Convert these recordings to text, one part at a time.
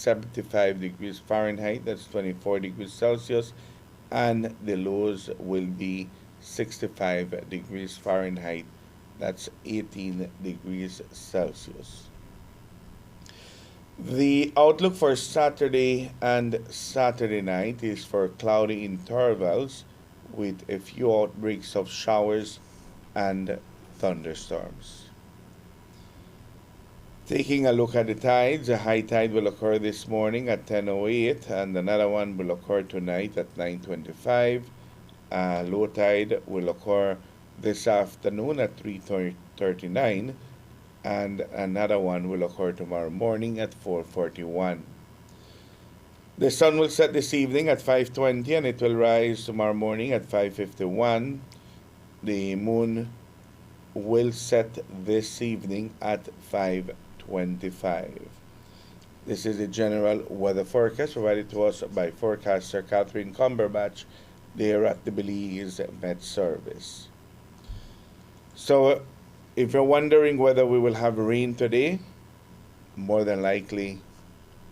75 degrees Fahrenheit, that's 24 degrees Celsius, and the lows will be 65 degrees Fahrenheit, that's 18 degrees Celsius. The outlook for Saturday and Saturday night is for cloudy intervals with a few outbreaks of showers and thunderstorms. Taking a look at the tides, a high tide will occur this morning at 10:08 and another one will occur tonight at 9:25. Low tide will occur this afternoon at 3:39 and another one will occur tomorrow morning at 4:41. The sun will set this evening at 5:20 and it will rise tomorrow morning at 5:51. The moon will set this evening at 5:25. This is the general weather forecast provided to us by forecaster Catherine Cumberbatch there at the Belize Met Service. So, if you're wondering whether we will have rain today, more than likely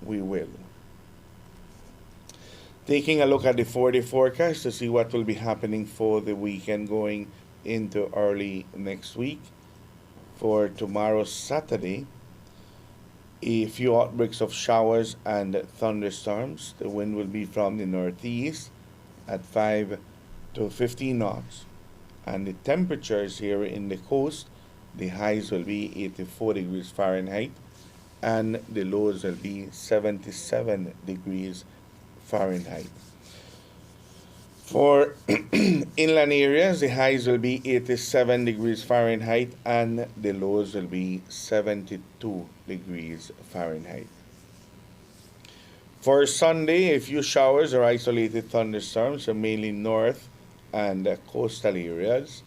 we will. Taking a look at the 4-day forecast to see what will be happening for the weekend going into early next week. For tomorrow, Saturday, a few outbreaks of showers and thunderstorms. The wind will be from the northeast at 5 to 15 knots. And the temperatures here in the coast, the highs will be 84 degrees Fahrenheit and the lows will be 77 degrees Fahrenheit. For inland areas, the highs will be 87 degrees Fahrenheit and the lows will be 72 degrees Fahrenheit. For Sunday, a few showers or isolated thunderstorms, mainly north and coastal areas.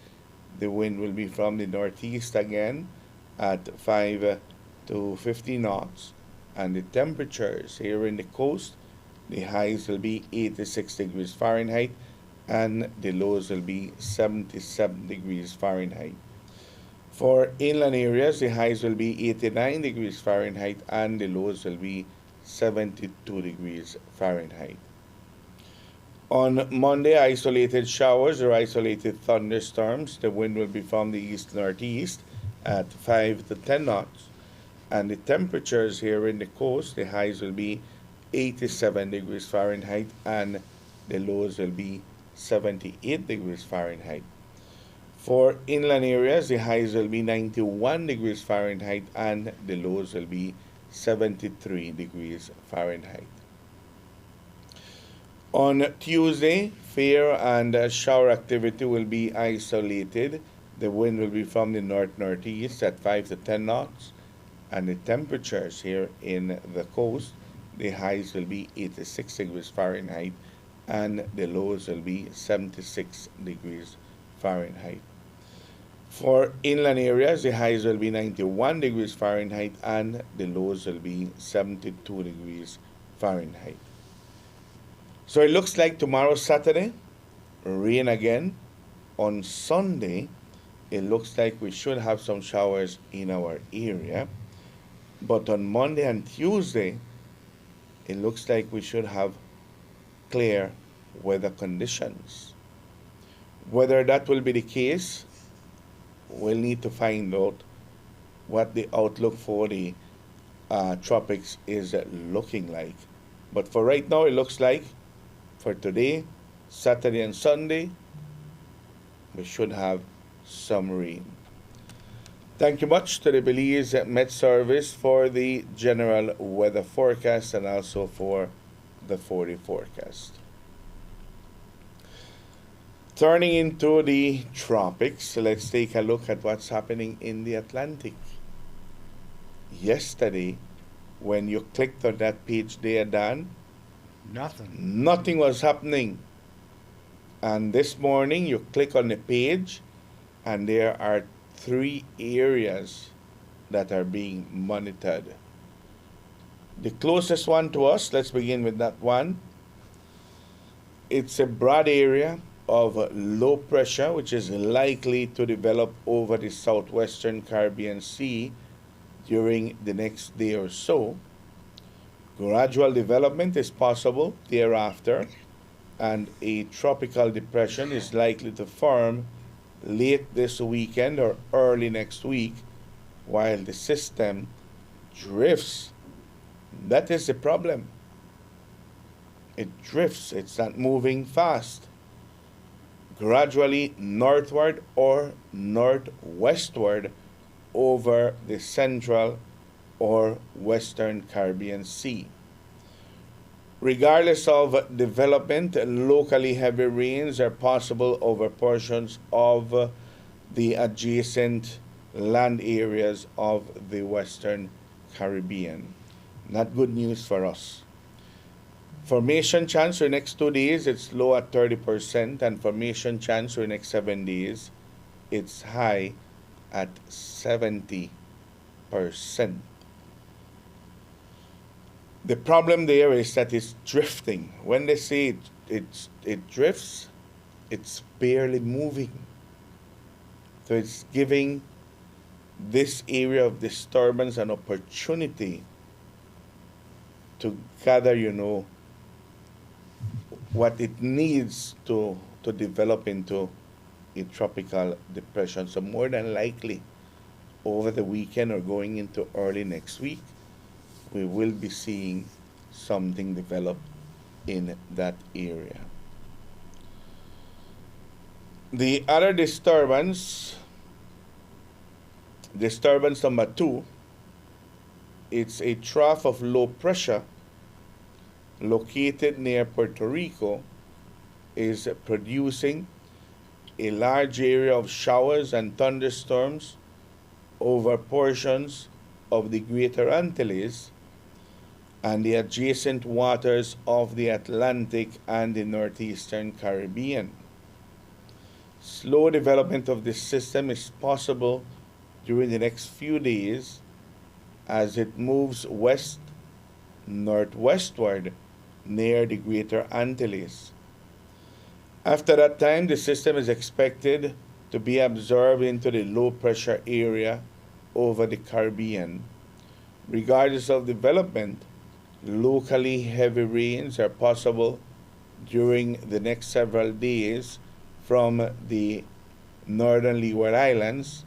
The wind will be from the northeast again at 5 to 15 knots. And the temperatures here in the coast, the highs will be 86 degrees Fahrenheit and the lows will be 77 degrees Fahrenheit. For inland areas, the highs will be 89 degrees Fahrenheit and the lows will be 72 degrees Fahrenheit. On Monday, isolated showers or isolated thunderstorms. The wind will be from the east-northeast at 5 to 10 knots. And the temperatures here in the coast, the highs will be 87 degrees Fahrenheit and the lows will be 78 degrees Fahrenheit. For inland areas, the highs will be 91 degrees Fahrenheit and the lows will be 73 degrees Fahrenheit. On Tuesday, fair and shower activity will be isolated. The wind will be from the north-northeast at 5 to 10 knots. And the temperatures here in the coast, the highs will be 86 degrees Fahrenheit and the lows will be 76 degrees Fahrenheit. For inland areas, the highs will be 91 degrees Fahrenheit and the lows will be 72 degrees Fahrenheit. So it looks like tomorrow, Saturday, rain again. On Sunday, it looks like we should have some showers in our area. But on Monday and Tuesday, it looks like we should have clear weather conditions. Whether that will be the case, we'll need to find out what the outlook for the tropics is looking like. But for right now, it looks like for today, Saturday and Sunday, we should have some rain. Thank you much to the Belize Met Service for the general weather forecast and also for the 4-day forecast. Turning into the tropics, let's take a look at what's happening in the Atlantic. Yesterday, when you clicked on that page there, Dan, nothing was happening. And this morning, you click on the page, and there are 3 areas that are being monitored. The closest one to us, let's begin with that one. It's a broad area of low pressure, which is likely to develop over the southwestern Caribbean Sea during the next day or so. Gradual development is possible thereafter, and a tropical depression is likely to form late this weekend or early next week while the system drifts. That is the problem. It drifts, it's not moving fast. Gradually northward or northwestward over the central or western Caribbean Sea. Regardless of development, locally heavy rains are possible over portions of the adjacent land areas of the western Caribbean. Not good news for us. Formation chance for the next 2 days, it's low at 30%, and formation chance for the next 7 days, it's high at 70%. The problem there is that it's drifting. When they say it drifts, it's barely moving. So it's giving this area of disturbance an opportunity to gather, what it needs to develop into a tropical depression. So more than likely, over the weekend or going into early next week, we will be seeing something develop in that area. The other disturbance number 2, it's a trough of low pressure located near Puerto Rico, is producing a large area of showers and thunderstorms over portions of the Greater Antilles and the adjacent waters of the Atlantic and the northeastern Caribbean. Slow development of this system is possible during the next few days as it moves west-northwestward near the Greater Antilles. After that time, the system is expected to be absorbed into the low pressure area over the Caribbean. Regardless of development, locally heavy rains are possible during the next several days from the northern Leeward Islands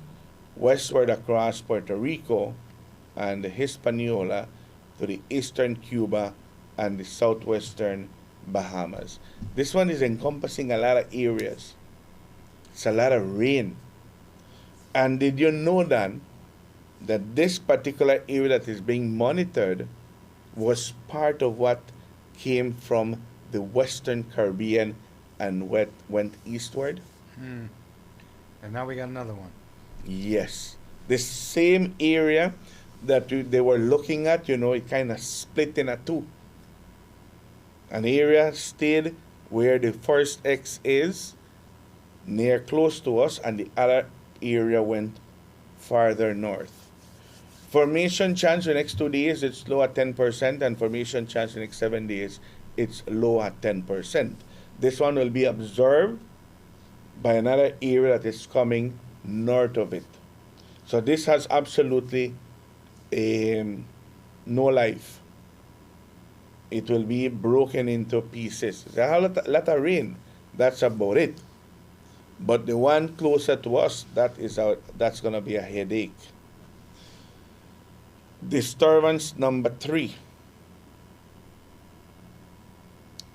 westward across Puerto Rico and Hispaniola to the eastern Cuba and the southwestern Bahamas. This one is encompassing a lot of areas. It's a lot of rain. And did you know, Dan, that this particular area that is being monitored was part of what came from the Western Caribbean and went eastward? And now we got another one. Yes. The same area that they were looking at, it kind of split in two. An area stayed where the first X is, near close to us, and the other area went farther north. Formation chance the next 2 days, it's low at 10%, and formation chance the next 7 days, it's low at 10%. This one will be observed by another area that is coming north of it. So this has absolutely no life. It will be broken into pieces. There's a lot of rain. That's about it. But the one closer to us, that's going to be a headache. Disturbance number 3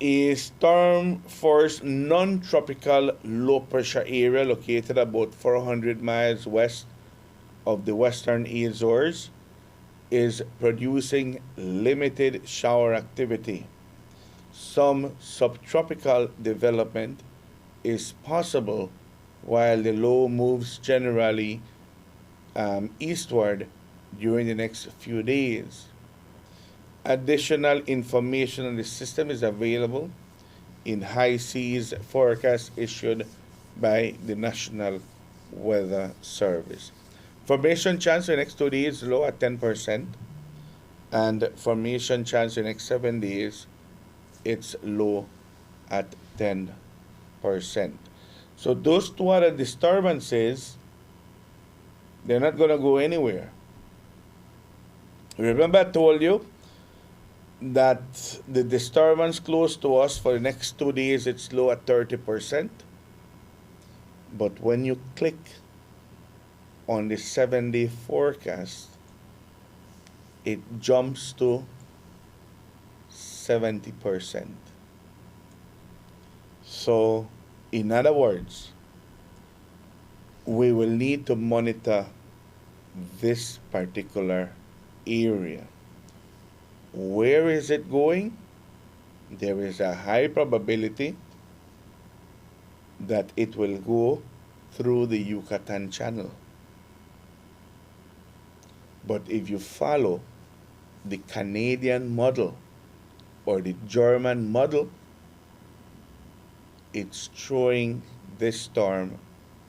a storm force non-tropical low pressure area located about 400 miles west of the western Azores is producing limited shower activity. Some subtropical development is possible while the low moves generally eastward during the next few days. Additional information on the system is available in high seas forecast issued by the National Weather Service. Formation chance for the next 2 days low at 10%, and formation chance for the next 7 days it's low at 10%. So those two other disturbances, they're not going to go anywhere. Remember I told you that the disturbance close to us for the next 2 days, it's low at 30%. But when you click on the 7-day forecast, it jumps to 70%. So, in other words, we will need to monitor this particular area. Where is it going? There is a high probability that it will go through the Yucatan Channel. But if you follow the Canadian model or the German model, it's throwing this storm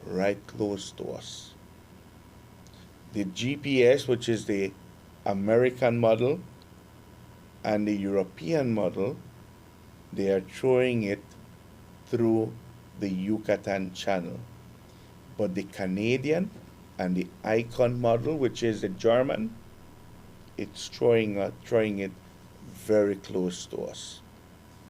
right close to us. The GPS, which is the American model, and the European model, they are throwing it through the Yucatan Channel. But the Canadian and the Icon model, which is the German, it's throwing it very close to us.